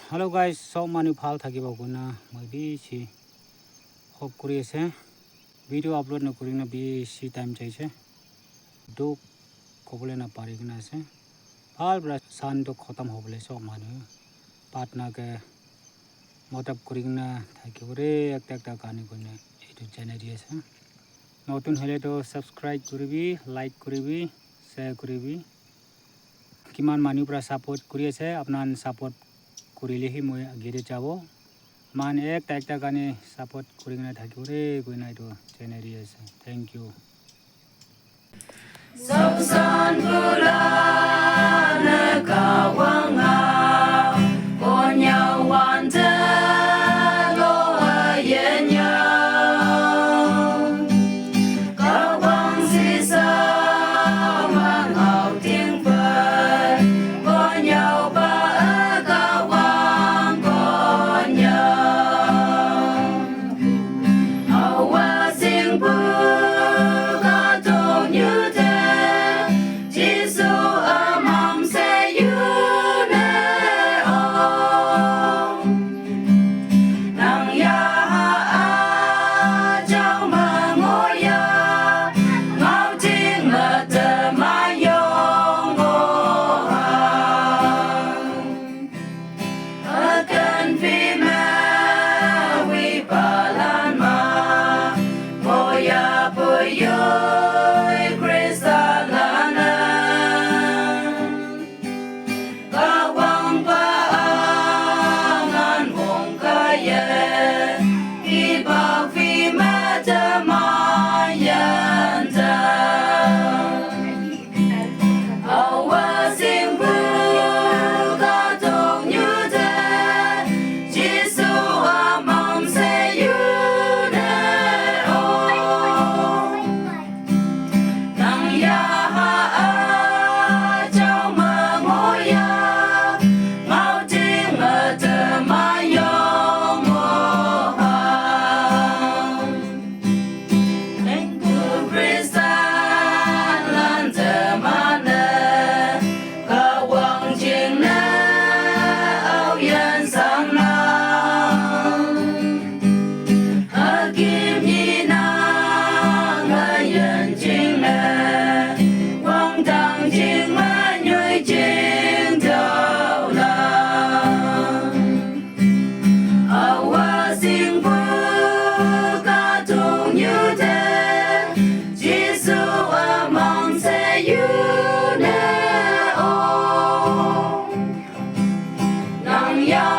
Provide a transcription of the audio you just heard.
Hello guys, so many phal thaki ba guna maybe si hop kuri ase video upload na kuri na bi si time chai che do kobole na pari gna ase phal bra san do khatam hobole so manu patna ke motap kuri gna thaki ore ekta kani gune etu channel ase notun hole to subscribe koribi like koribi share koribi kiman manu pra support kuri ase apnan support kuriলে হি মই আগেৰে যাব মান একটা গানে সাপোর্ট কৰি না থাকিব ৰে গৈ নাই তো চেনেৰি আছে thank you Sausan bulan kawanga konyawan lo ayenya kawang sisa mangau ting pen konyau ba kawang konyau awasing bu ka tong như thế Giêsu mong sẽ yêu nè ông nang ya a trong mà ngồi ya ngao tiếng mà tơ mà yong ngô a cần vì mẹ vì bà lan mà ngồi ya bơi yo Yeah.